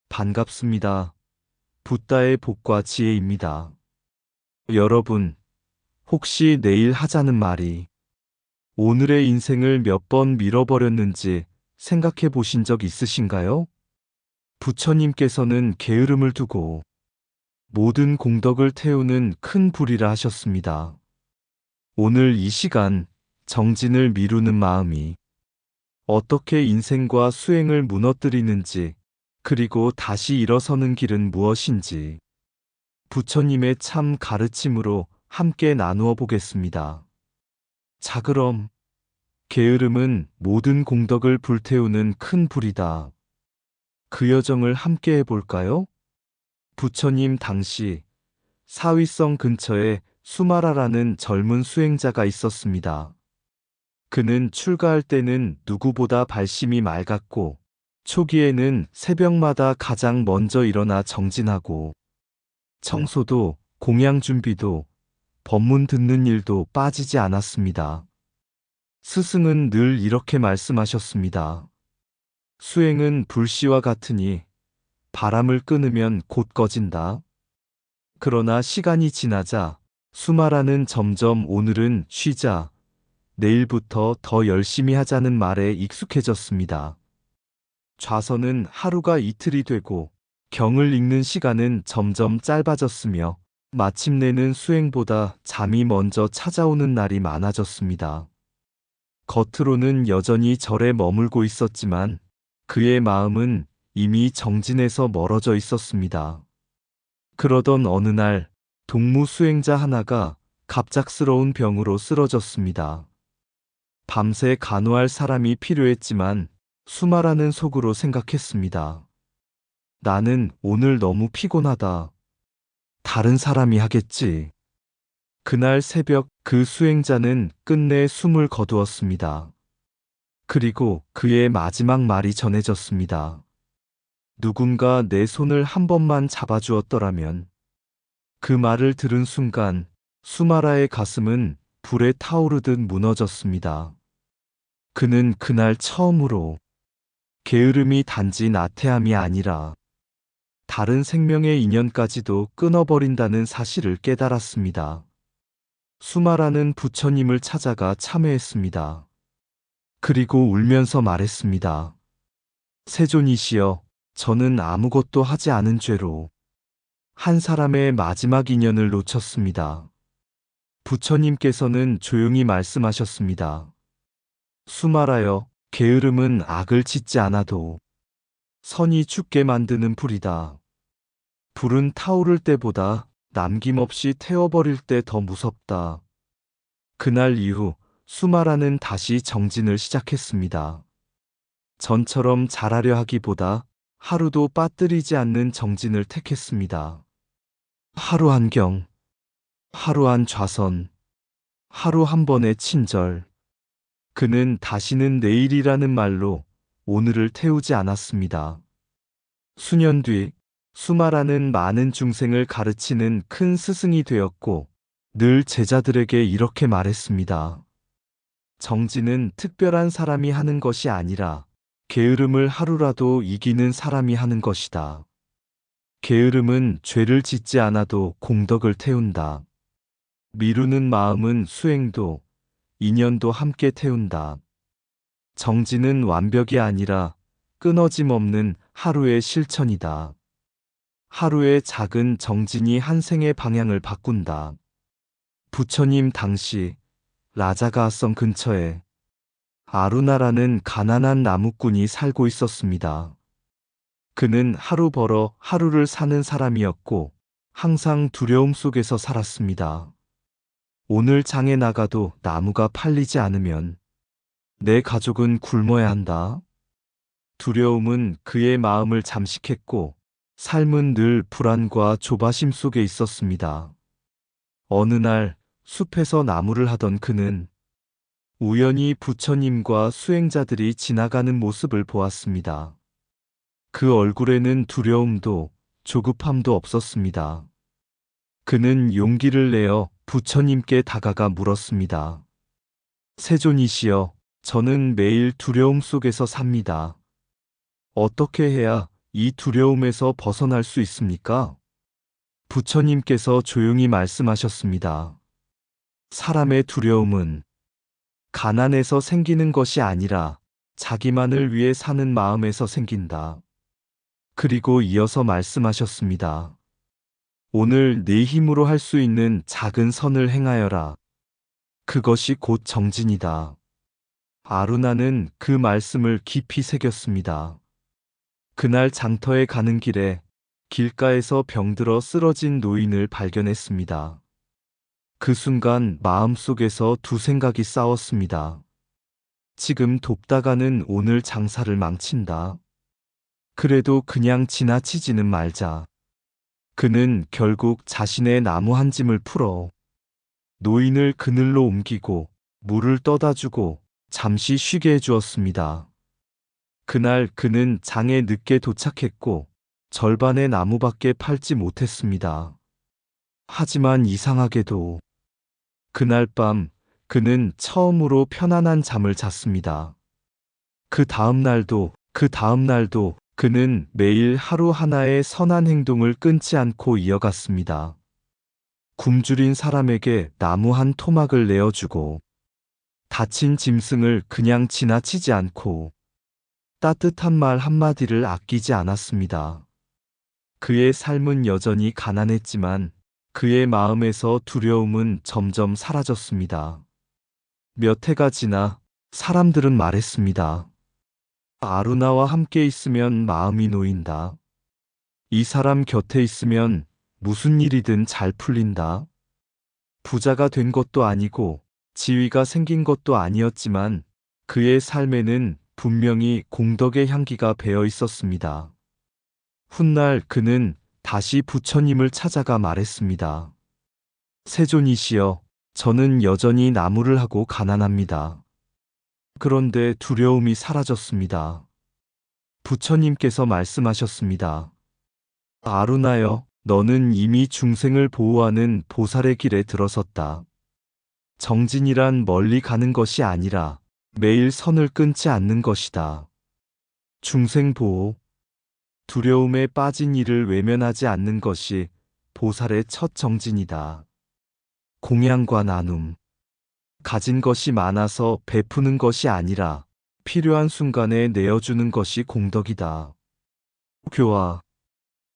반갑습니다. 붓다의 복과 지혜입니다. 여러분, 혹시 내일 하자는 말이 오늘의 인생을 몇 번 밀어버렸는지 생각해 보신 적 있으신가요? 부처님께서는 게으름을 두고 모든 공덕을 태우는 큰 불이라 하셨습니다. 오늘 이 시간 정진을 미루는 마음이 어떻게 인생과 수행을 무너뜨리는지, 그리고 다시 일어서는 길은 무엇인지 부처님의 참 가르침으로 함께 나누어 보겠습니다. 자, 그럼 게으름은 모든 공덕을 불태우는 큰 불이다. 그 여정을 함께 해볼까요? 부처님 당시 사위성 근처에 수마라라는 젊은 수행자가 있었습니다. 그는 출가할 때는 누구보다 발심이 맑았고 초기에는 새벽마다 가장 먼저 일어나 정진하고 청소도 공양 준비도 법문 듣는 일도 빠지지 않았습니다. 스승은 늘 이렇게 말씀하셨습니다. 수행은 불씨와 같으니 바람을 끊으면 곧 꺼진다. 그러나 시간이 지나자 수마라는 점점 오늘은 쉬자, 내일부터 더 열심히 하자는 말에 익숙해졌습니다. 좌선은 하루가 이틀이 되고 경을 읽는 시간은 점점 짧아졌으며 마침내는 수행보다 잠이 먼저 찾아오는 날이 많아졌습니다. 겉으로는 여전히 절에 머물고 있었지만 그의 마음은 이미 정진에서 멀어져 있었습니다. 그러던 어느 날 동무 수행자 하나가 갑작스러운 병으로 쓰러졌습니다. 밤새 간호할 사람이 필요했지만 수마라는 속으로 생각했습니다. 나는 오늘 너무 피곤하다. 다른 사람이 하겠지. 그날 새벽 그 수행자는 끝내 숨을 거두었습니다. 그리고 그의 마지막 말이 전해졌습니다. 누군가 내 손을 한 번만 잡아주었더라면. 그 말을 들은 순간 수마라의 가슴은 불에 타오르듯 무너졌습니다. 그는 그날 처음으로 게으름이 단지 나태함이 아니라 다른 생명의 인연까지도 끊어버린다는 사실을 깨달았습니다. 수마라는 부처님을 찾아가 참회했습니다. 그리고 울면서 말했습니다. 세존이시여, 저는 아무것도 하지 않은 죄로 한 사람의 마지막 인연을 놓쳤습니다. 부처님께서는 조용히 말씀하셨습니다. 수마라여, 게으름은 악을 짓지 않아도 선이 죽게 만드는 불이다. 불은 타오를 때보다 남김없이 태워버릴 때 더 무섭다. 그날 이후 수마라는 다시 정진을 시작했습니다. 전처럼 잘하려 하기보다 하루도 빠뜨리지 않는 정진을 택했습니다. 하루 한 경, 하루 한 좌선, 하루 한 번의 친절. 그는 다시는 내일이라는 말로 오늘을 태우지 않았습니다. 수년 뒤 수마라는 많은 중생을 가르치는 큰 스승이 되었고 늘 제자들에게 이렇게 말했습니다. 정진은 특별한 사람이 하는 것이 아니라 게으름을 하루라도 이기는 사람이 하는 것이다. 게으름은 죄를 짓지 않아도 공덕을 태운다. 미루는 마음은 수행도 인연도 함께 태운다. 정진은 완벽이 아니라 끊어짐 없는 하루의 실천이다. 하루의 작은 정진이 한 생의 방향을 바꾼다. 부처님 당시 라자가성 근처에 아루나라는 가난한 나무꾼이 살고 있었습니다. 그는 하루 벌어 하루를 사는 사람이었고 항상 두려움 속에서 살았습니다. 오늘 장에 나가도 나무가 팔리지 않으면 내 가족은 굶어야 한다. 두려움은 그의 마음을 잠식했고 삶은 늘 불안과 조바심 속에 있었습니다. 어느 날 숲에서 나무를 하던 그는 우연히 부처님과 수행자들이 지나가는 모습을 보았습니다. 그 얼굴에는 두려움도 조급함도 없었습니다. 그는 용기를 내어 부처님께 다가가 물었습니다. 세존이시여, 저는 매일 두려움 속에서 삽니다. 어떻게 해야 이 두려움에서 벗어날 수 있습니까? 부처님께서 조용히 말씀하셨습니다. 사람의 두려움은 가난에서 생기는 것이 아니라 자기만을 위해 사는 마음에서 생긴다. 그리고 이어서 말씀하셨습니다. 오늘 네 힘으로 할 수 있는 작은 선을 행하여라. 그것이 곧 정진이다. 아루나는 그 말씀을 깊이 새겼습니다. 그날 장터에 가는 길에 길가에서 병들어 쓰러진 노인을 발견했습니다. 그 순간 마음속에서 두 생각이 싸웠습니다. 지금 돕다가는 오늘 장사를 망친다. 그래도 그냥 지나치지는 말자. 그는 결국 자신의 나무 한 짐을 풀어 노인을 그늘로 옮기고 물을 떠다 주고 잠시 쉬게 해주었습니다. 그날 그는 장에 늦게 도착했고 절반의 나무밖에 팔지 못했습니다. 하지만 이상하게도 그날 밤 그는 처음으로 편안한 잠을 잤습니다. 그 다음 날도 그는 매일 하루 하나의 선한 행동을 끊지 않고 이어갔습니다. 굶주린 사람에게 나무 한 토막을 내어주고 다친 짐승을 그냥 지나치지 않고 따뜻한 말 한마디를 아끼지 않았습니다. 그의 삶은 여전히 가난했지만 그의 마음에서 두려움은 점점 사라졌습니다. 몇 해가 지나 사람들은 말했습니다. 아루나와 함께 있으면 마음이 놓인다. 이 사람 곁에 있으면 무슨 일이든 잘 풀린다. 부자가 된 것도 아니고 지위가 생긴 것도 아니었지만 그의 삶에는 분명히 공덕의 향기가 배어 있었습니다. 훗날 그는 다시 부처님을 찾아가 말했습니다. 세존이시여, 저는 여전히 나무를 하고 가난합니다. 그런데 두려움이 사라졌습니다. 부처님께서 말씀하셨습니다. 아루나여, 너는 이미 중생을 보호하는 보살의 길에 들어섰다. 정진이란 멀리 가는 것이 아니라 매일 선을 끊지 않는 것이다. 중생 보호, 두려움에 빠진 이를 외면하지 않는 것이 보살의 첫 정진이다. 공양과 나눔, 가진 것이 많아서 베푸는 것이 아니라 필요한 순간에 내어주는 것이 공덕이다. 교화,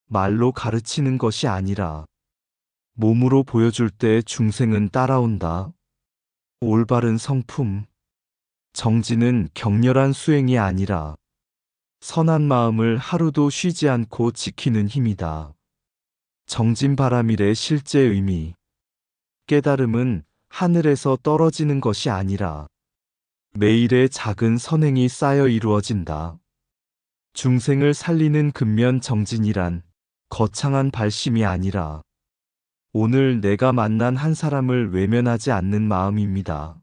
말로 가르치는 것이 아니라 몸으로 보여줄 때 중생은 따라온다. 올바른 성품, 정진은 격렬한 수행이 아니라 선한 마음을 하루도 쉬지 않고 지키는 힘이다. 정진바라밀의 실제 의미, 깨달음은 하늘에서 떨어지는 것이 아니라 매일의 작은 선행이 쌓여 이루어진다. 중생을 살리는 근면 정진이란 거창한 발심이 아니라 오늘 내가 만난 한 사람을 외면하지 않는 마음입니다.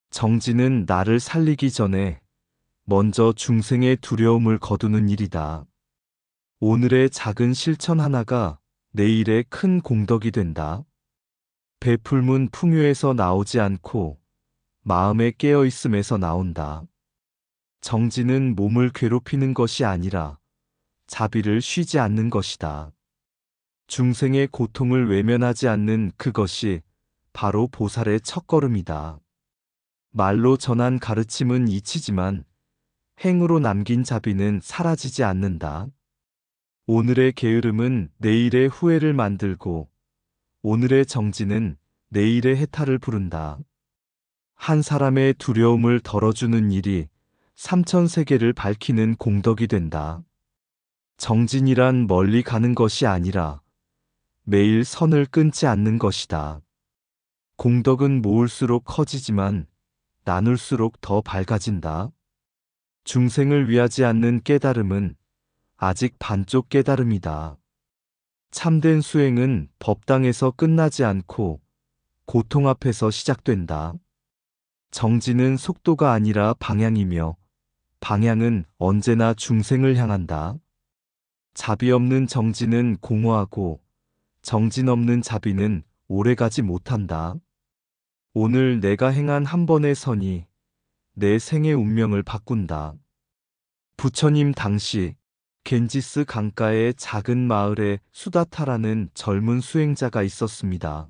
정진은 나를 살리기 전에 먼저 중생의 두려움을 거두는 일이다. 오늘의 작은 실천 하나가 내일의 큰 공덕이 된다. 베풀문 풍요에서 나오지 않고 마음에 깨어있음에서 나온다. 정진은 몸을 괴롭히는 것이 아니라 자비를 쉬지 않는 것이다. 중생의 고통을 외면하지 않는 그것이 바로 보살의 첫걸음이다. 말로 전한 가르침은 잊히지만 행으로 남긴 자비는 사라지지 않는다. 오늘의 게으름은 내일의 후회를 만들고 오늘의 정진은 내일의 해탈을 부른다. 한 사람의 두려움을 덜어주는 일이 삼천세계를 밝히는 공덕이 된다. 정진이란 멀리 가는 것이 아니라 매일 선을 끊지 않는 것이다. 공덕은 모을수록 커지지만 나눌수록 더 밝아진다. 중생을 위하지 않는 깨달음은 아직 반쪽 깨달음이다. 참된 수행은 법당에서 끝나지 않고 고통 앞에서 시작된다. 정진은 속도가 아니라 방향이며 방향은 언제나 중생을 향한다. 자비 없는 정진은 공허하고 정진 없는 자비는 오래가지 못한다. 오늘 내가 행한 한 번의 선이 내 생의 운명을 바꾼다. 부처님 당시 겐지스 강가의 작은 마을에 수다타라는 젊은 수행자가 있었습니다.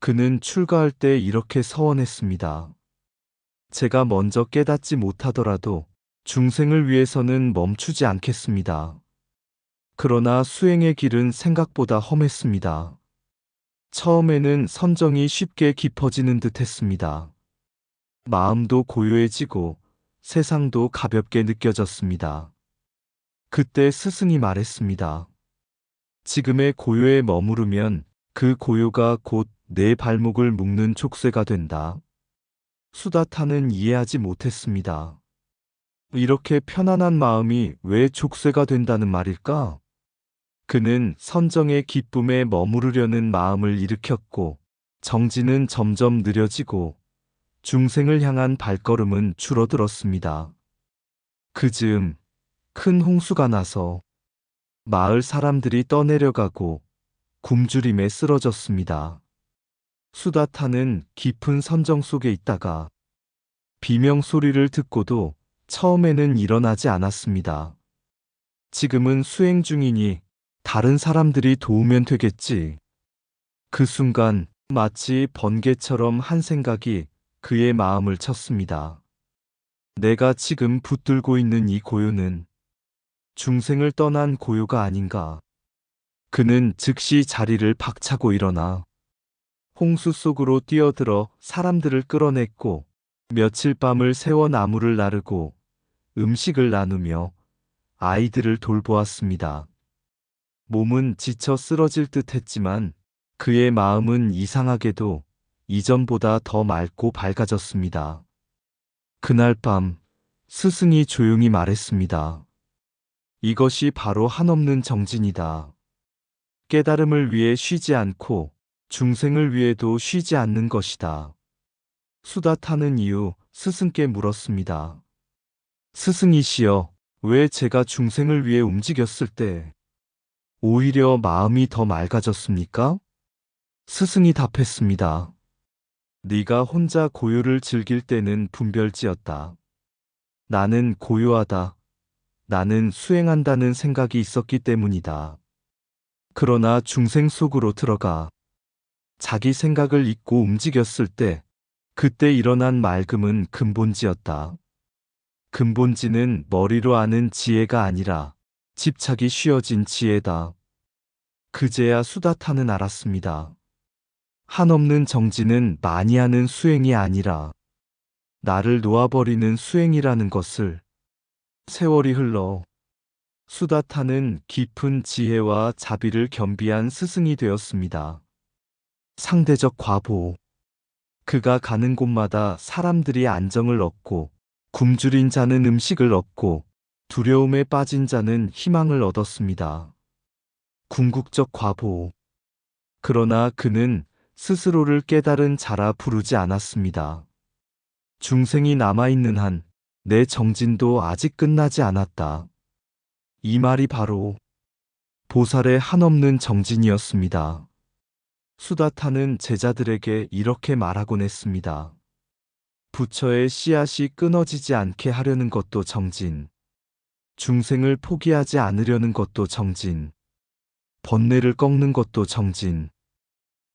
그는 출가할 때 이렇게 서원했습니다. 제가 먼저 깨닫지 못하더라도 중생을 위해서는 멈추지 않겠습니다. 그러나 수행의 길은 생각보다 험했습니다. 처음에는 선정이 쉽게 깊어지는 듯 했습니다. 마음도 고요해지고 세상도 가볍게 느껴졌습니다. 그때 스승이 말했습니다. 지금의 고요에 머무르면 그 고요가 곧 내 발목을 묶는 족쇄가 된다. 수다타는 이해하지 못했습니다. 이렇게 편안한 마음이 왜 족쇄가 된다는 말일까? 그는 선정의 기쁨에 머무르려는 마음을 일으켰고, 정진은 점점 느려지고, 중생을 향한 발걸음은 줄어들었습니다. 그 즈음, 큰 홍수가 나서 마을 사람들이 떠내려가고 굶주림에 쓰러졌습니다. 수다타는 깊은 선정 속에 있다가 비명 소리를 듣고도 처음에는 일어나지 않았습니다. 지금은 수행 중이니 다른 사람들이 도우면 되겠지. 그 순간 마치 번개처럼 한 생각이 그의 마음을 쳤습니다. 내가 지금 붙들고 있는 이 고요는 중생을 떠난 고요가 아닌가. 그는 즉시 자리를 박차고 일어나 홍수 속으로 뛰어들어 사람들을 끌어냈고 며칠 밤을 새워 나무를 나르고 음식을 나누며 아이들을 돌보았습니다. 몸은 지쳐 쓰러질 듯 했지만 그의 마음은 이상하게도 이전보다 더 맑고 밝아졌습니다. 그날 밤 스승이 조용히 말했습니다. 이것이 바로 한없는 정진이다. 깨달음을 위해 쉬지 않고 중생을 위해도 쉬지 않는 것이다. 수다타는 이후 스승께 물었습니다. 스승이시여, 왜 제가 중생을 위해 움직였을 때 오히려 마음이 더 맑아졌습니까? 스승이 답했습니다. 네가 혼자 고요를 즐길 때는 분별지었다. 나는 고요하다. 나는 수행한다는 생각이 있었기 때문이다. 그러나 중생 속으로 들어가 자기 생각을 잊고 움직였을 때 그때 일어난 맑음은 근본지였다. 근본지는 머리로 아는 지혜가 아니라 집착이 쉬어진 지혜다. 그제야 수다타는 알았습니다. 한없는 정진은 많이 하는 수행이 아니라 나를 놓아버리는 수행이라는 것을. 세월이 흘러 수다타는 깊은 지혜와 자비를 겸비한 스승이 되었습니다. 상대적 과보. 그가 가는 곳마다 사람들이 안정을 얻고 굶주린 자는 음식을 얻고 두려움에 빠진 자는 희망을 얻었습니다. 궁극적 과보. 그러나 그는 스스로를 깨달은 자라 부르지 않았습니다. 중생이 남아있는 한 내 정진도 아직 끝나지 않았다. 이 말이 바로 보살의 한없는 정진이었습니다. 수다타는 제자들에게 이렇게 말하곤 했습니다. 부처의 씨앗이 끊어지지 않게 하려는 것도 정진. 중생을 포기하지 않으려는 것도 정진. 번뇌를 꺾는 것도 정진.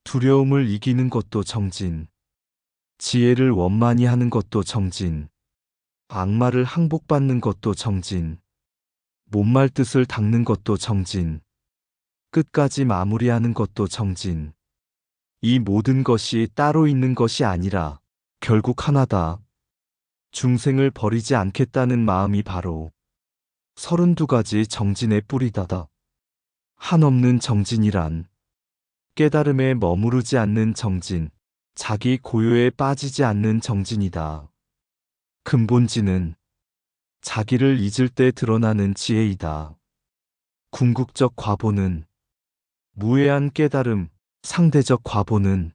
두려움을 이기는 것도 정진. 지혜를 원만히 하는 것도 정진. 악마를 항복받는 것도 정진. 못말 뜻을 닦는 것도 정진. 끝까지 마무리하는 것도 정진. 이 모든 것이 따로 있는 것이 아니라 결국 하나다. 중생을 버리지 않겠다는 마음이 바로 32가지 정진의 뿌리다다. 한없는 정진이란 깨달음에 머무르지 않는 정진, 자기 고요에 빠지지 않는 정진이다. 근본지는 자기를 잊을 때 드러나는 지혜이다. 궁극적 과보는 무해한 깨달음, 상대적 과보는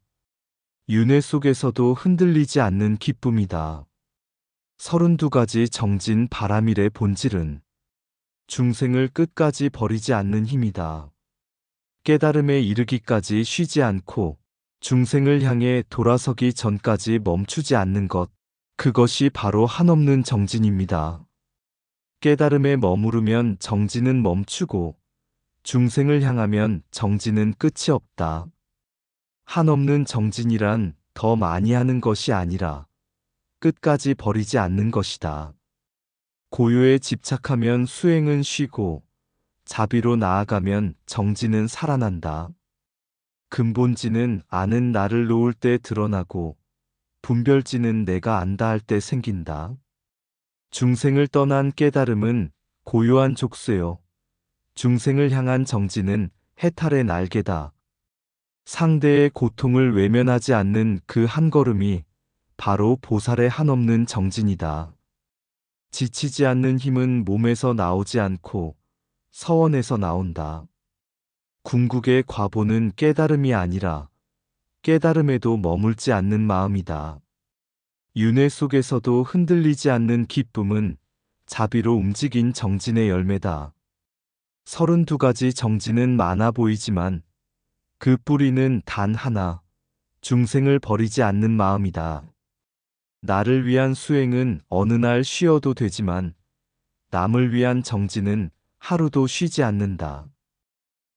윤회 속에서도 흔들리지 않는 기쁨이다. 32가지 정진 바라밀의 본질은 중생을 끝까지 버리지 않는 힘이다. 깨달음에 이르기까지 쉬지 않고 중생을 향해 돌아서기 전까지 멈추지 않는 것, 그것이 바로 한없는 정진입니다. 깨달음에 머무르면 정진은 멈추고 중생을 향하면 정진은 끝이 없다. 한없는 정진이란 더 많이 하는 것이 아니라 끝까지 버리지 않는 것이다. 고요에 집착하면 수행은 쉬고 자비로 나아가면 정진은 살아난다. 근본지는 아는 나를 놓을 때 드러나고 분별지는 내가 안다 할 때 생긴다. 중생을 떠난 깨달음은 고요한 족쇄요. 중생을 향한 정진은 해탈의 날개다. 상대의 고통을 외면하지 않는 그 한 걸음이 바로 보살의 한없는 정진이다. 지치지 않는 힘은 몸에서 나오지 않고 서원에서 나온다. 궁극의 과보는 깨달음이 아니라 깨달음에도 머물지 않는 마음이다. 윤회 속에서도 흔들리지 않는 기쁨은 자비로 움직인 정진의 열매다. 32가지 정진은 많아 보이지만 그 뿌리는 단 하나, 중생을 버리지 않는 마음이다. 나를 위한 수행은 어느 날 쉬어도 되지만 남을 위한 정진은 하루도 쉬지 않는다.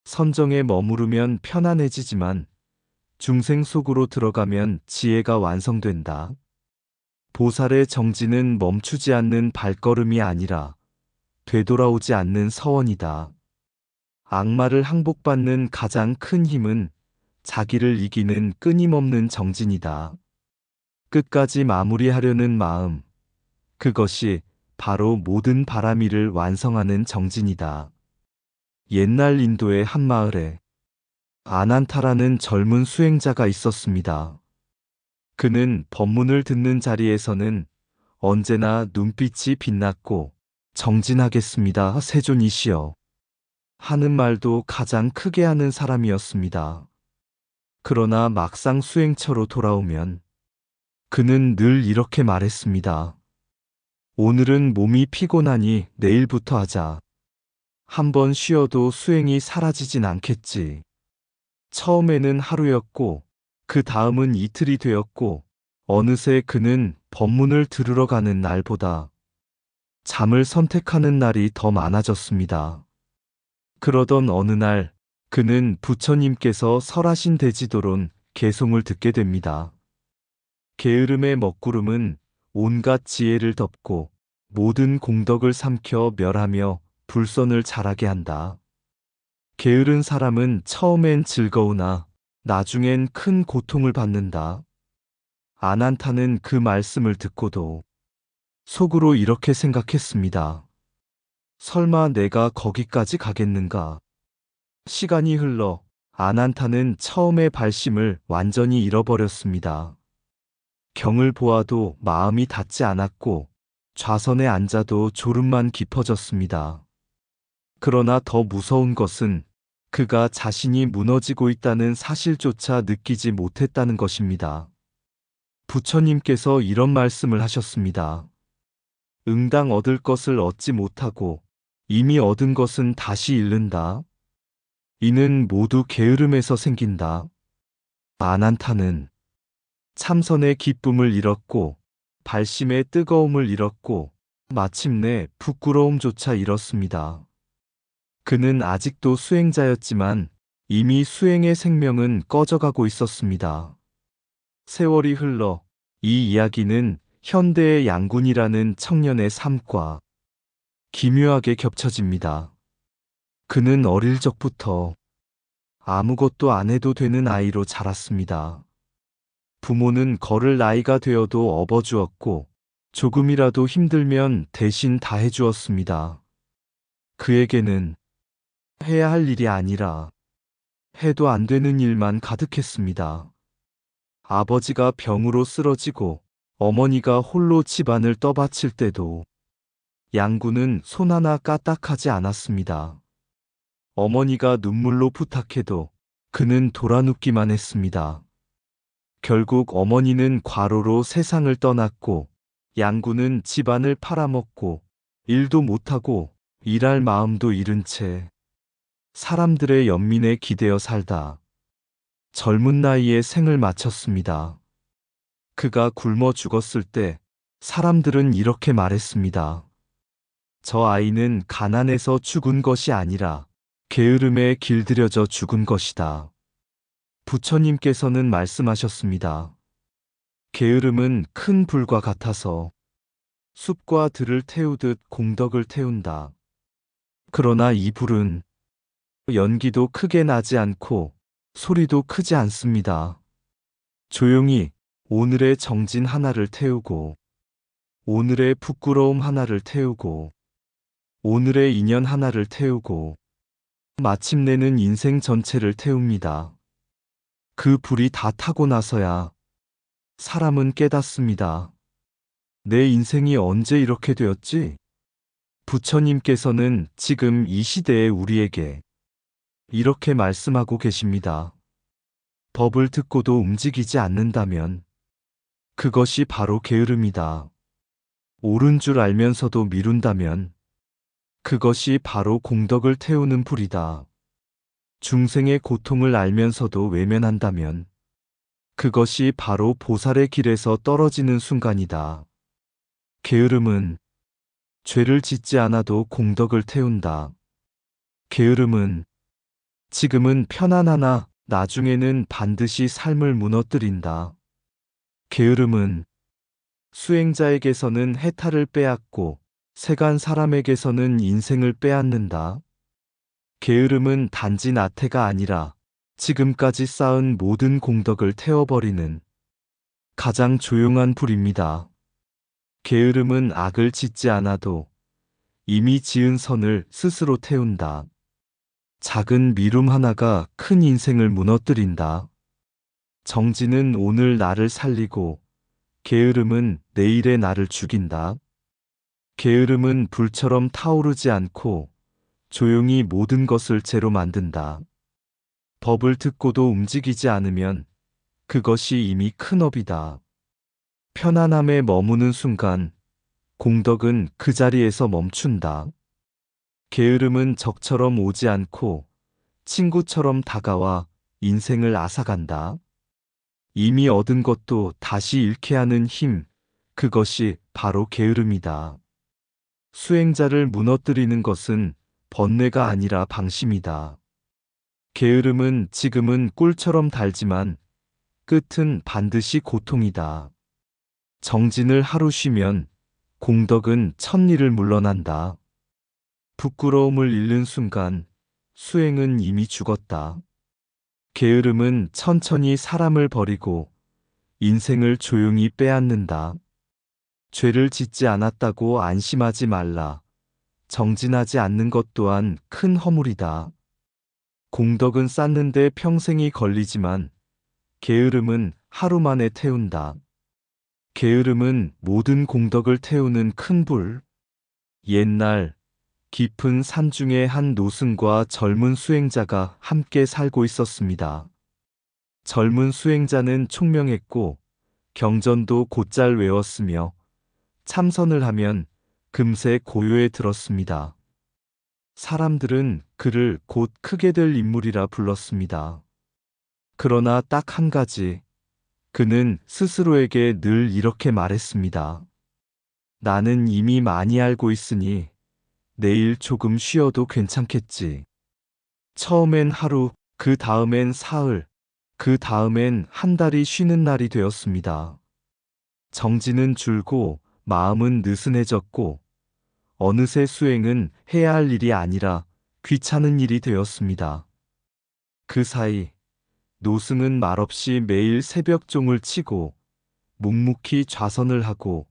선정에 머무르면 편안해지지만 중생 속으로 들어가면 지혜가 완성된다. 보살의 정진은 멈추지 않는 발걸음이 아니라 되돌아오지 않는 서원이다. 악마를 항복받는 가장 큰 힘은 자기를 이기는 끊임없는 정진이다. 끝까지 마무리하려는 마음, 그것이 바로 모든 바라미를 완성하는 정진이다. 옛날 인도의 한 마을에 아난타라는 젊은 수행자가 있었습니다. 그는 법문을 듣는 자리에서는 언제나 눈빛이 빛났고 정진하겠습니다, 세존이시여 하는 말도 가장 크게 하는 사람이었습니다. 그러나 막상 수행처로 돌아오면 그는 늘 이렇게 말했습니다. 오늘은 몸이 피곤하니 내일부터 하자. 한 번 쉬어도 수행이 사라지진 않겠지. 처음에는 하루였고 그 다음은 이틀이 되었고 어느새 그는 법문을 들으러 가는 날보다 잠을 선택하는 날이 더 많아졌습니다. 그러던 어느 날 그는 부처님께서 설하신 대지도론 개송을 듣게 됩니다. 게으름의 먹구름은 온갖 지혜를 덮고 모든 공덕을 삼켜 멸하며 불선을 자라게 한다. 게으른 사람은 처음엔 즐거우나 나중엔 큰 고통을 받는다. 아난타는 그 말씀을 듣고도 속으로 이렇게 생각했습니다. 설마 내가 거기까지 가겠는가? 시간이 흘러 아난타는 처음의 발심을 완전히 잃어버렸습니다. 경을 보아도 마음이 닿지 않았고 좌선에 앉아도 졸음만 깊어졌습니다. 그러나 더 무서운 것은 그가 자신이 무너지고 있다는 사실조차 느끼지 못했다는 것입니다. 부처님께서 이런 말씀을 하셨습니다. 응당 얻을 것을 얻지 못하고 이미 얻은 것은 다시 잃는다. 이는 모두 게으름에서 생긴다. 아난타는 참선의 기쁨을 잃었고 발심의 뜨거움을 잃었고 마침내 부끄러움조차 잃었습니다. 그는 아직도 수행자였지만 이미 수행의 생명은 꺼져가고 있었습니다. 세월이 흘러 이 이야기는 현대의 양군이라는 청년의 삶과 기묘하게 겹쳐집니다. 그는 어릴 적부터 아무것도 안 해도 되는 아이로 자랐습니다. 부모는 걸을 나이가 되어도 업어주었고 조금이라도 힘들면 대신 다 해주었습니다. 그에게는 해야 할 일이 아니라 해도 안 되는 일만 가득했습니다. 아버지가 병으로 쓰러지고 어머니가 홀로 집안을 떠받칠 때도 양군은 손 하나 까딱하지 않았습니다. 어머니가 눈물로 부탁해도 그는 돌아눕기만 했습니다. 결국 어머니는 과로로 세상을 떠났고 양군은 집안을 팔아먹고 일도 못하고 일할 마음도 잃은 채 사람들의 연민에 기대어 살다 젊은 나이에 생을 마쳤습니다. 그가 굶어 죽었을 때 사람들은 이렇게 말했습니다. 저 아이는 가난해서 죽은 것이 아니라 게으름에 길들여져 죽은 것이다. 부처님께서는 말씀하셨습니다. 게으름은 큰 불과 같아서 숲과 들을 태우듯 공덕을 태운다. 그러나 이 불은 연기도 크게 나지 않고 소리도 크지 않습니다. 조용히 오늘의 정진 하나를 태우고 오늘의 부끄러움 하나를 태우고 오늘의 인연 하나를 태우고 마침내는 인생 전체를 태웁니다. 그 불이 다 타고 나서야 사람은 깨닫습니다. 내 인생이 언제 이렇게 되었지? 부처님께서는 지금 이 시대의 우리에게 이렇게 말씀하고 계십니다. 법을 듣고도 움직이지 않는다면 그것이 바로 게으름이다. 옳은 줄 알면서도 미룬다면 그것이 바로 공덕을 태우는 불이다. 중생의 고통을 알면서도 외면한다면 그것이 바로 보살의 길에서 떨어지는 순간이다. 게으름은 죄를 짓지 않아도 공덕을 태운다. 게으름은 지금은 편안하나 나중에는 반드시 삶을 무너뜨린다. 게으름은 수행자에게서는 해탈을 빼앗고 세간 사람에게서는 인생을 빼앗는다. 게으름은 단지 나태가 아니라 지금까지 쌓은 모든 공덕을 태워버리는 가장 조용한 불입니다. 게으름은 악을 짓지 않아도 이미 지은 선을 스스로 태운다. 작은 미룸 하나가 큰 인생을 무너뜨린다. 정진은 오늘 나를 살리고 게으름은 내일의 나를 죽인다. 게으름은 불처럼 타오르지 않고 조용히 모든 것을 죄로 만든다. 법을 듣고도 움직이지 않으면 그것이 이미 큰 업이다. 편안함에 머무는 순간 공덕은 그 자리에서 멈춘다. 게으름은 적처럼 오지 않고 친구처럼 다가와 인생을 앗아간다. 이미 얻은 것도 다시 잃게 하는 힘, 그것이 바로 게으름이다. 수행자를 무너뜨리는 것은 번뇌가 아니라 방심이다. 게으름은 지금은 꿀처럼 달지만 끝은 반드시 고통이다. 정진을 하루 쉬면 공덕은 천리를 물러난다. 부끄러움을 잃는 순간 수행은 이미 죽었다. 게으름은 천천히 사람을 버리고 인생을 조용히 빼앗는다. 죄를 짓지 않았다고 안심하지 말라. 정진하지 않는 것 또한 큰 허물이다. 공덕은 쌓는데 평생이 걸리지만 게으름은 하루 만에 태운다. 게으름은 모든 공덕을 태우는 큰 불. 옛날 깊은 산 중에 한 노승과 젊은 수행자가 함께 살고 있었습니다. 젊은 수행자는 총명했고 경전도 곧잘 외웠으며 참선을 하면 금세 고요에 들었습니다. 사람들은 그를 곧 크게 될 인물이라 불렀습니다. 그러나 딱 한 가지, 그는 스스로에게 늘 이렇게 말했습니다. 나는 이미 많이 알고 있으니 내일 조금 쉬어도 괜찮겠지. 처음엔 하루, 그 다음엔 사흘, 그 다음엔 한 달이 쉬는 날이 되었습니다. 정진은 줄고 마음은 느슨해졌고 어느새 수행은 해야 할 일이 아니라 귀찮은 일이 되었습니다. 그 사이 노승은 말없이 매일 새벽종을 치고 묵묵히 좌선을 하고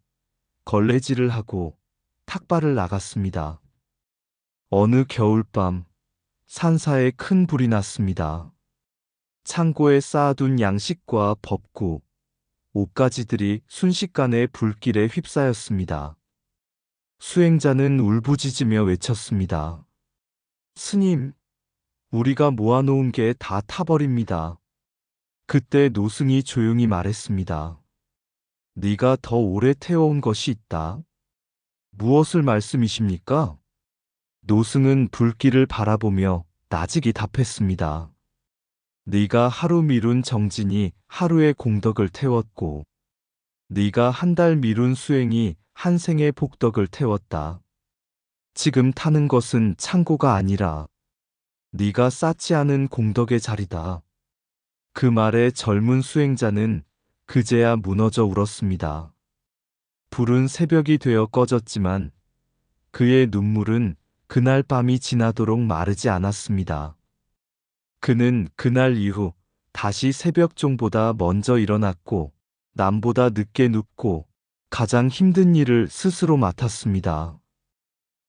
걸레질을 하고 탁발을 나갔습니다. 어느 겨울밤 산사에 큰 불이 났습니다. 창고에 쌓아둔 양식과 법구, 옷가지들이 순식간에 불길에 휩싸였습니다. 수행자는 울부짖으며 외쳤습니다. 스님, 우리가 모아놓은 게 다 타버립니다. 그때 노승이 조용히 말했습니다. 네가 더 오래 태워온 것이 있다. 무엇을 말씀이십니까? 노승은 불길을 바라보며 나직이 답했습니다. 네가 하루 미룬 정진이 하루의 공덕을 태웠고 네가 한 달 미룬 수행이 한 생의 복덕을 태웠다. 지금 타는 것은 창고가 아니라 네가 쌓지 않은 공덕의 자리다. 그 말에 젊은 수행자는 그제야 무너져 울었습니다. 불은 새벽이 되어 꺼졌지만 그의 눈물은 그날 밤이 지나도록 마르지 않았습니다. 그는 그날 이후 다시 새벽종보다 먼저 일어났고 남보다 늦게 눕고 가장 힘든 일을 스스로 맡았습니다.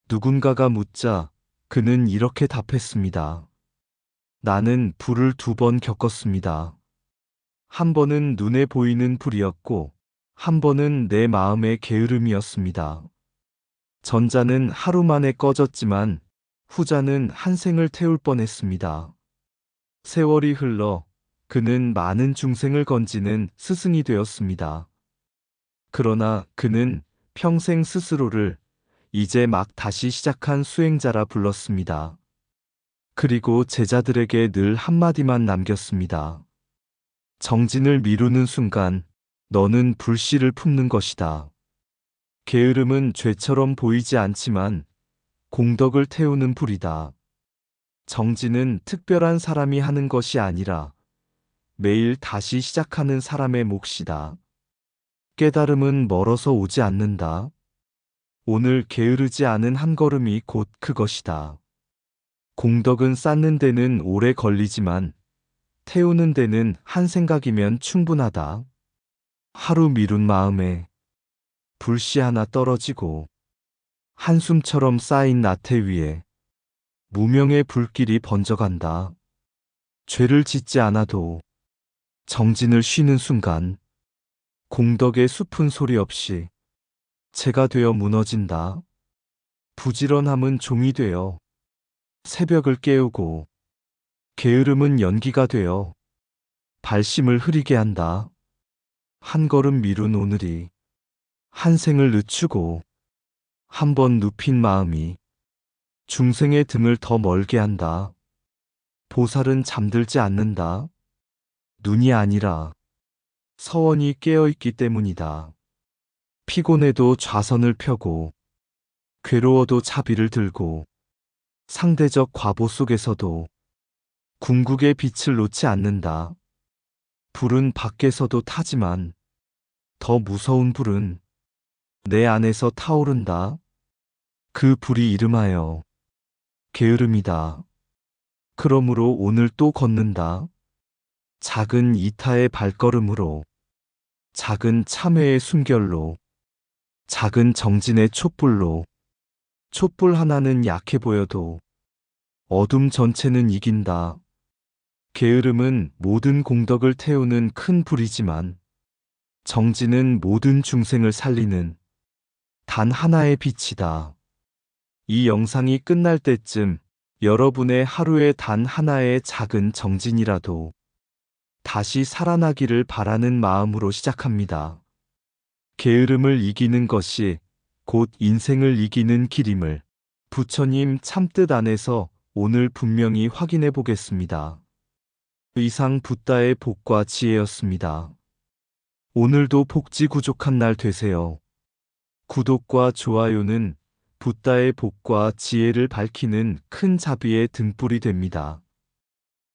누군가가 묻자 그는 이렇게 답했습니다. 나는 불을 2번 겪었습니다. 한 번은 눈에 보이는 불이었고 한 번은 내 마음의 게으름이었습니다. 전자는 하루 만에 꺼졌지만 후자는 한 생을 태울 뻔했습니다. 세월이 흘러 그는 많은 중생을 건지는 스승이 되었습니다. 그러나 그는 평생 스스로를 이제 막 다시 시작한 수행자라 불렀습니다. 그리고 제자들에게 늘 한마디만 남겼습니다. 정진을 미루는 순간 너는 불씨를 품는 것이다. 게으름은 죄처럼 보이지 않지만 공덕을 태우는 불이다. 정진은 특별한 사람이 하는 것이 아니라 매일 다시 시작하는 사람의 몫이다. 깨달음은 멀어서 오지 않는다. 오늘 게으르지 않은 한 걸음이 곧 그것이다. 공덕은 쌓는 데는 오래 걸리지만 태우는 데는 한 생각이면 충분하다. 하루 미룬 마음에 불씨 하나 떨어지고 한숨처럼 쌓인 나태 위에 무명의 불길이 번져간다. 죄를 짓지 않아도 정진을 쉬는 순간 공덕의 숲은 소리 없이 재가 되어 무너진다. 부지런함은 종이 되어 새벽을 깨우고 게으름은 연기가 되어 발심을 흐리게 한다. 한 걸음 미룬 오늘이 한 생을 늦추고 한 번 눕힌 마음이 중생의 등을 더 멀게 한다. 보살은 잠들지 않는다. 눈이 아니라 서원이 깨어있기 때문이다. 피곤해도 좌선을 펴고 괴로워도 자비를 들고 상대적 과보 속에서도 궁극의 빛을 놓지 않는다. 불은 밖에서도 타지만 더 무서운 불은 내 안에서 타오른다. 그 불이 이름하여 게으름이다. 그러므로 오늘 또 걷는다. 작은 이타의 발걸음으로, 작은 참회의 숨결로, 작은 정진의 촛불로. 촛불 하나는 약해 보여도 어둠 전체는 이긴다. 게으름은 모든 공덕을 태우는 큰 불이지만 정진은 모든 중생을 살리는 단 하나의 빛이다. 이 영상이 끝날 때쯤 여러분의 하루에 단 하나의 작은 정진이라도 다시 살아나기를 바라는 마음으로 시작합니다. 게으름을 이기는 것이 곧 인생을 이기는 길임을 부처님 참뜻 안에서 오늘 분명히 확인해 보겠습니다. 이상 붓다의 복과 지혜였습니다. 오늘도 복지구족한 날 되세요. 구독과 좋아요는 붓다의 복과 지혜를 밝히는 큰 자비의 등불이 됩니다.